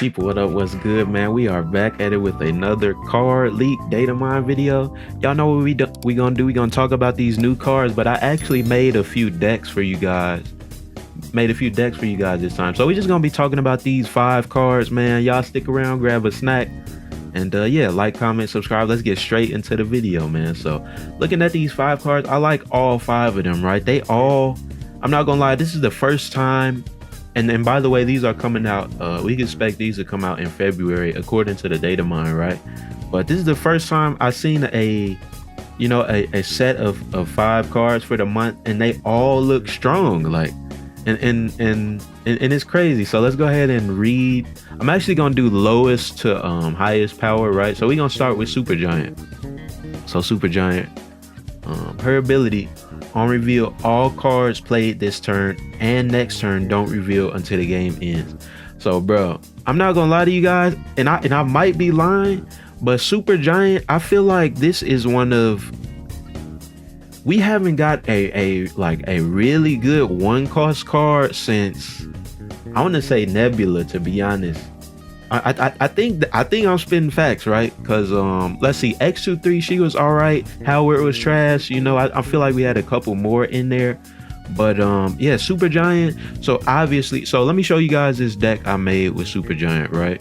People, what up? What's good, man? We are back at it with another card leak Datamine video. Y'all know what we gonna do? We gonna talk about these new cards, but I actually made a few decks for you guys. Made a few decks for you guys this time. So we just gonna be talking about these 5 cards, man. Y'all stick around, grab a snack, and yeah, like, comment, subscribe. Let's get straight into the video, man. So looking at these 5 cards, I like all 5 of them, right? They all, I'm not gonna lie, this is the first time. And by the way, these are coming out, we can expect these to come out in February according to the Datamine, right? But this is the first time I've seen a set of 5 cards for the month, and they all look strong, like, and it's crazy. So let's go ahead and read. I'm actually gonna do lowest to highest power, right? So we're gonna start with Super Giant. So Super Giant, her ability: on reveal, all cards played this turn and next turn don't reveal until the game ends. So bro, I'm not gonna lie to you guys, and I might be lying, but Super Giant, I feel like this is one of, we haven't got a really good 1-cost card since, I want to say Nebula, to be honest. I think I'm spitting facts, right? Because let's see, X23, she was all right. Howard was trash. I feel like we had a couple more in there, but yeah, Super Giant. So obviously, so let me show you guys this deck I made with Super Giant, right?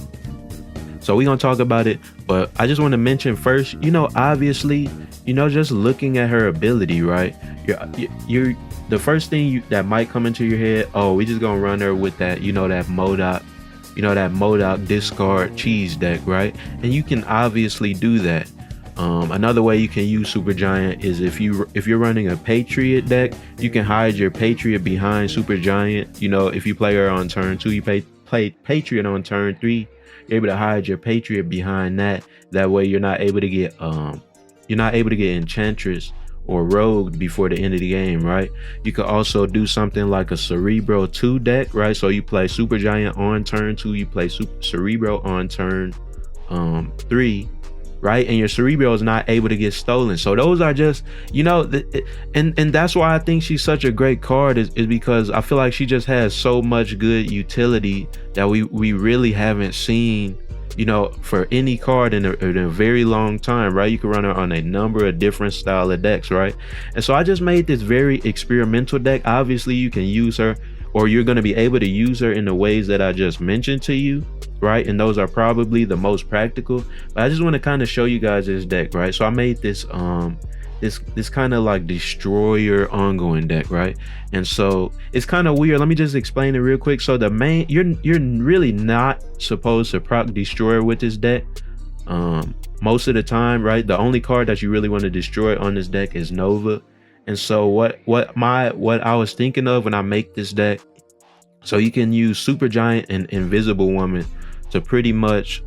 So we're gonna talk about it, but I just want to mention first, obviously, just looking at her ability, right? You're the first thing that might come into your head, oh, we just gonna run her with that, that MODOK discard cheese deck, right? And you can obviously do that. Another way you can use Super Giant is if you're running a Patriot deck, you can hide your Patriot behind Super Giant. If you play her on turn 2, you play Patriot on turn 3, you're able to hide your Patriot behind that. That way you're not able to get Enchantress or Rogue before the end of the game, right? You could also do something like a Cerebro 2 deck, right? So you play Super Giant on turn 2, you play Cerebro on turn 3, right? And your Cerebro is not able to get stolen. So those are just, and that's why I think she's such a great card, is because I feel like she just has so much good utility that we really haven't seen, for any card in a very long time, right? You can run her on a number of different style of decks, right? And so I just made this very experimental deck. Obviously you can use her, or you're going to be able to use her in the ways that I just mentioned to you, right? And those are probably the most practical, but I just want to kind of show you guys this deck, right? So I made this this kind of like destroyer ongoing deck, right? And so it's kind of weird. Let me just explain it real quick. So the main, you're really not supposed to proc destroyer with this deck most of the time, right? The only card that you really want to destroy on this deck is Nova. And so what I was thinking of when I make this deck, so you can use Super Giant and Invisible Woman to pretty much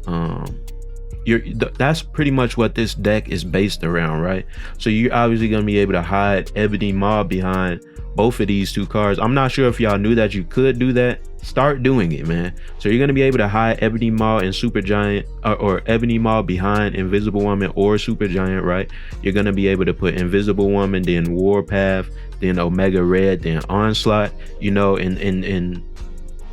that's pretty much what this deck is based around, right? So you're obviously going to be able to hide Ebony Maw behind both of these 2 cards. I'm not sure if y'all knew that you could do that. Start doing it, man. So you're going to be able to hide Ebony Maw and Super Giant, or Ebony Maw behind Invisible Woman or Super Giant, right? You're going to be able to put Invisible Woman, then Warpath, then Omega Red, then Onslaught, and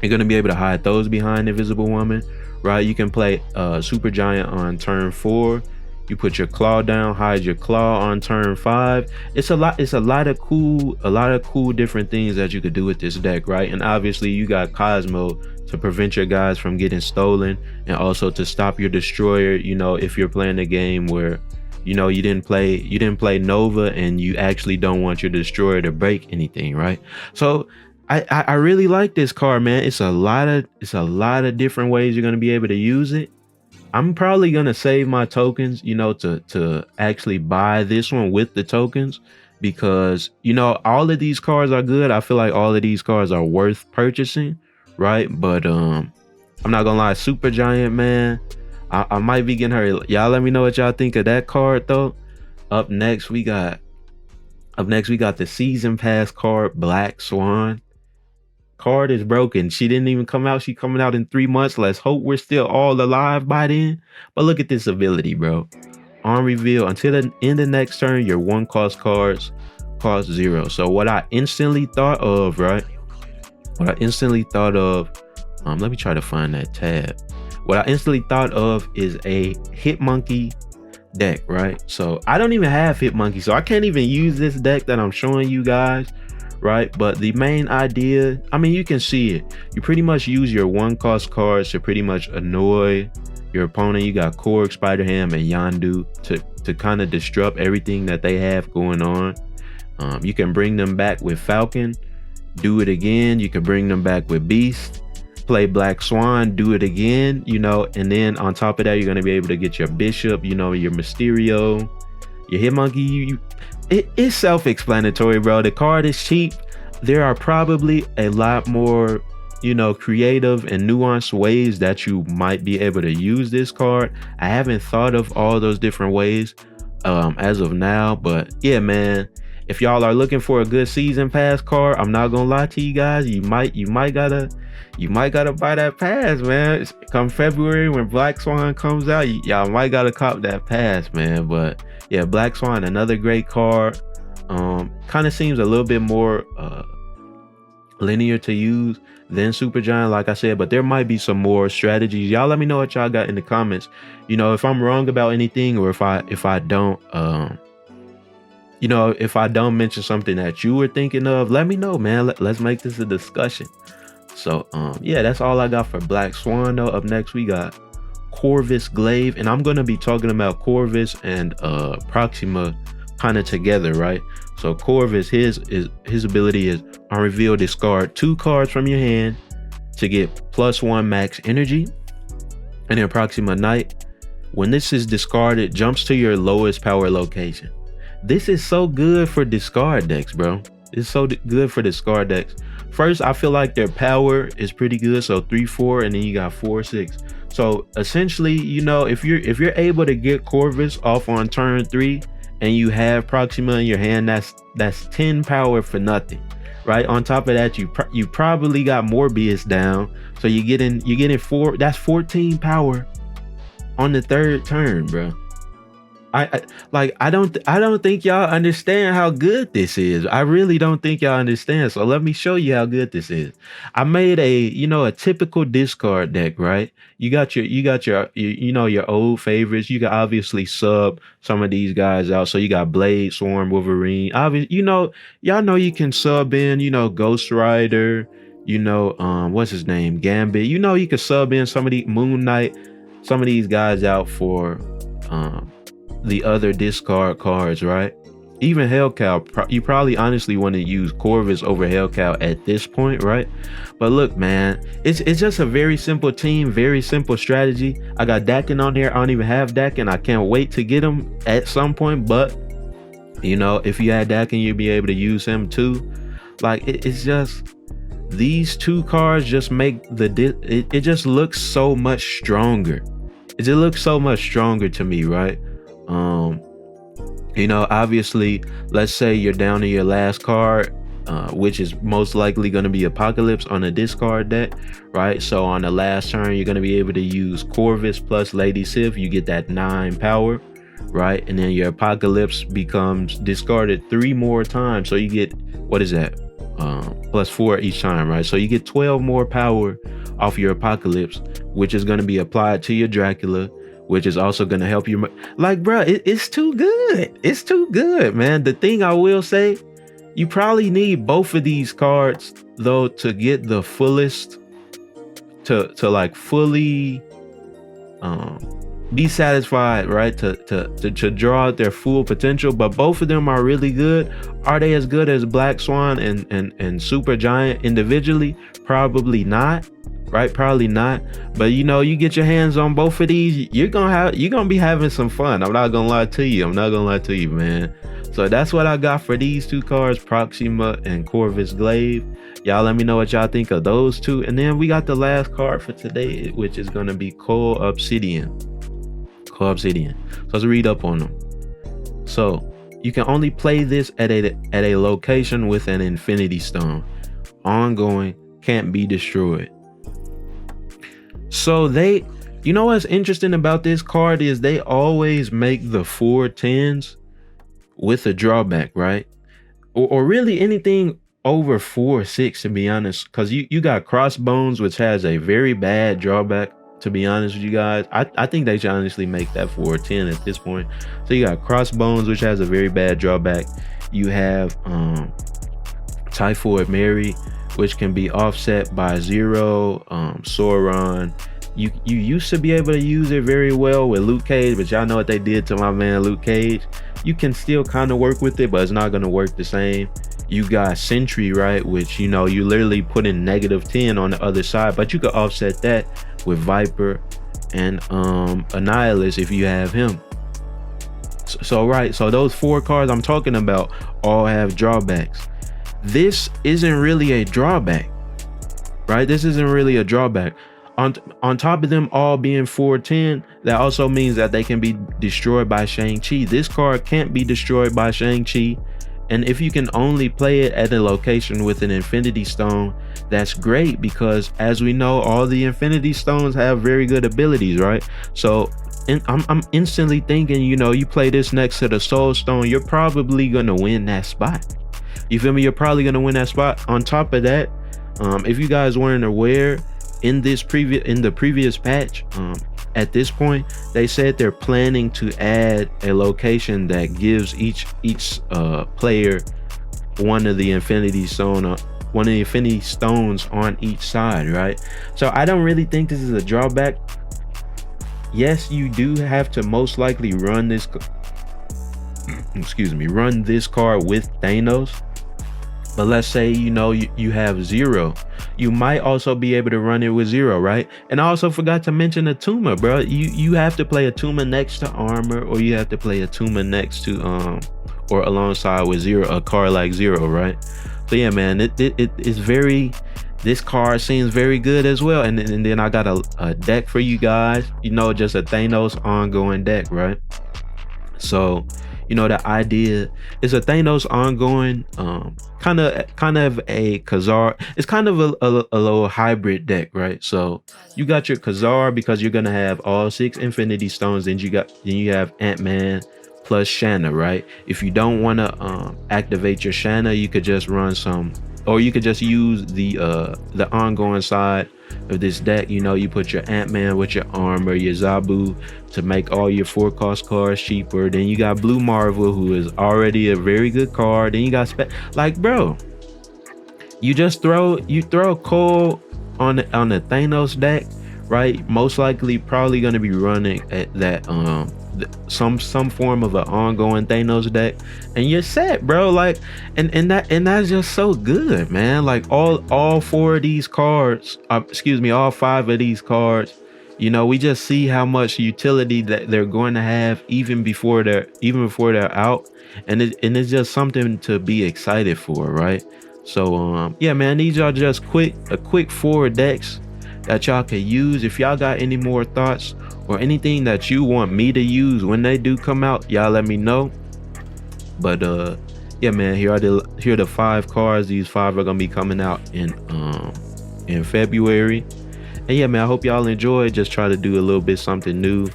you're going to be able to hide those behind Invisible Woman, right? You can play Super Giant on turn 4. You put your claw down, hide your claw on turn 5. It's a lot of cool different things that you could do with this deck, right? And obviously you got Cosmo to prevent your guys from getting stolen, and also to stop your destroyer, if you're playing a game where you didn't play Nova and you actually don't want your destroyer to break anything, right? So I really like this card, man. It's a lot of different ways you're going to be able to use it. I'm probably going to save my tokens, to actually buy this one with the tokens, because, all of these cards are good. I feel like all of these cards are worth purchasing, right? But I'm not going to lie, Super Giant, man, I might be getting her. Y'all let me know what y'all think of that card, though. Up next, we got the Season Pass card, Black Swan. Card is broken. She didn't even come out. She coming out in 3 months. Let's hope we're still all alive by then. But look at this ability, bro. On reveal, until the end of next turn, your 1-cost cards cost 0. So what I instantly thought of, right? Let me try to find that tab. what I instantly thought of is a Hitmonkey deck, right? So I don't even have Hitmonkey, so I can't even use this deck that I'm showing you guys, right? But the main idea, I mean, you can see it. You pretty much use your 1-cost cards to pretty much annoy your opponent. You got Korg, Spider-Ham, and Yondu to kind of disrupt everything that they have going on. You can bring them back with Falcon, do it again. You can bring them back with Beast, play Black Swan, do it again, you know, and then on top of that, you're going to be able to get your Bishop, you know, your Mysterio, your Hitmonkey. It's self-explanatory, bro. The card is cheap. There are probably a lot more, you know, creative and nuanced ways that you might be able to use this card. I haven't thought of all those different ways as of now, but yeah, man, if y'all are looking for a good season pass card, I'm not gonna lie to you guys, you might gotta buy that pass, man. Come February when Black Swan comes out, y'all might gotta cop that pass, man. But yeah, Black Swan, another great card. Kind of seems a little bit more linear to use than Supergiant, like I said, but there might be some more strategies. Y'all let me know what y'all got in the comments. You know, if I'm wrong about anything, or if I don't you know, if I don't mention something that you were thinking of, let me know, man. Let's make this a discussion. So yeah, that's all I got for Black Swan though. Up next we got Corvus Glaive, and I'm gonna be talking about Corvus and Proxima kind of together, right? So Corvus, his ability is on reveal, discard 2 cards from your hand to get +1 max energy. And then Proxima Knight, when this is discarded, jumps to your lowest power location. This is so good for discard decks, bro. It's so good for discard decks. First, I feel like their power is pretty good. So 3-4, and then you got 4-6. So essentially, you know, if you're able to get Corvus off on turn 3 and you have Proxima in your hand, that's 10 power for nothing, right? On top of that, you probably got Morbius down, so you're getting 4. That's 14 power on the 3rd turn, bro. I don't think y'all understand how good this is. I really don't think y'all understand. So let me show you how good this is. I made a typical discard deck, right? You got your old favorites. You can obviously sub some of these guys out. So you got Blade, Swarm, Wolverine. Obviously, y'all know you can sub in, Ghost Rider, what's his name? Gambit. You can sub in some of the Moon Knight, some of these guys out for the other discard cards, right? Even Hellcow, you probably honestly want to use Corvus over Hellcow at this point, right? But look, man, it's just a very simple team, very simple strategy. I got Dakin on here. I don't even have Dakin. I can't wait to get him at some point. But if you had Dakin, you'd be able to use him too. Like it's just, these 2 cards just make it just looks so much stronger. It just looks so much stronger to me, right? Obviously, let's say you're down to your last card, which is most likely going to be Apocalypse on a discard deck, right? So on the last turn, you're going to be able to use Corvus plus Lady Sif. You get that 9 power, right? And then your Apocalypse becomes discarded 3 more times. So you get, what is that? +4 each time, right? So you get 12 more power off your Apocalypse, which is going to be applied to your Dracula, which is also going to help you. Like, bro, it's too good. It's too good, man. The thing I will say, you probably need both of these cards though to get the fullest, to like fully be satisfied, right? To draw out their full potential. But both of them are really good. Are they as good as Black Swan and Supergiant individually? Probably not. Right, probably not. But you get your hands on both of these, you're gonna be having some fun. I'm not gonna lie to you, man. So that's what I got for these 2 cards, Proxima and Corvus Glaive. Y'all let me know what y'all think of those 2. And then we got the last card for today, which is gonna be Coal Obsidian. So let's read up on them. So you can only play this at a location with an Infinity Stone. Ongoing, can't be destroyed. So what's interesting about this card is they always make the 4 10s with a drawback, right? Or really anything over 4 6, to be honest, because you got Crossbones, which has a very bad drawback. to be honest with you guys. I think they should honestly make that 410 at this point. So you got Crossbones, which has a very bad drawback. You have Typhoid Mary, which can be offset by Zero, Sauron. You used to be able to use it very well with Luke Cage, but y'all know what they did to my man Luke Cage. You can still kind of work with it, but it's not going to work the same. You got Sentry, right, which, you know, you literally put in -10 on the other side, but you could offset that with Viper and Annihilus if you have him. So right, so those 4 cards I'm talking about all have drawbacks. This isn't really a drawback, right? This isn't really a drawback. On top of them all being 410, that also means that they can be destroyed by Shang-Chi. This card can't be destroyed by Shang-Chi. And if you can only play it at a location with an Infinity Stone, that's great, because as we know, all the Infinity Stones have very good abilities, right? So I'm instantly thinking, you know, you play this next to the Soul Stone, you're probably gonna win that spot. You feel me? You're probably gonna win that spot. On top of that, if you guys weren't aware, in the previous patch, at this point, they said they're planning to add a location that gives each player one of the Infinity Stones on each side, right? So I don't really think this is a drawback. Yes, you do have to most likely run this run this card with Thanos. But let's say, you know, you have Zero. You might also be able to run it with Zero, right? And I also forgot to mention Atuma, bro. You have to play Atuma next to Armor, or you have to play Atuma next to or alongside with Zero, a card like Zero, right? So yeah, man, it is very, this card seems very good as well. And then I got a deck for you guys, you know, just a Thanos ongoing deck, right? So, you know, the idea is a Thanos ongoing, kind of a Khazar. It's kind of a little hybrid deck, right? So you got your Khazar because you're gonna have all 6 Infinity Stones, and then you have Ant-Man plus Shanna, right? If you don't want to activate your Shanna, you could just run some, or you could just use the ongoing side of this deck. You know, you put your Ant-Man with your Armor, your Zabu, to make all your 4-cost cards cheaper. Then you got Blue Marvel, who is already a very good card. Then you got like, bro, you just throw Cole on the Thanos deck, right? Most likely probably going to be running at that some form of an ongoing Thanos deck, and you're set, bro. Like, and that's just so good, man. Like all 4 of these cards, all 5 of these cards, you know, we just see how much utility that they're going to have even before they're out, and it's just something to be excited for, right? So yeah, man, these are just a quick 4 decks that y'all can use. If y'all got any more thoughts or anything that you want me to use when they do come out, y'all let me know. But yeah, man, here are the 5 cards. These 5 are gonna be coming out in February. And yeah, man, I hope y'all enjoy. Just try to do a little bit something new,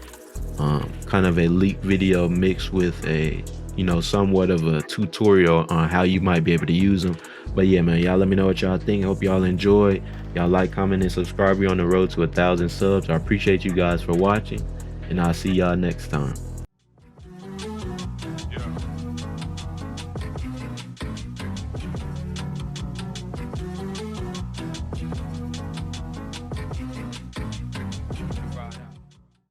kind of a leak video mixed with a, you know, somewhat of a tutorial on how you might be able to use them. But yeah, man, y'all let me know what y'all think. Hope y'all enjoy. Y'all like, comment, and subscribe. We're on the road to 1,000 subs. I appreciate you guys for watching, and I'll see y'all next time.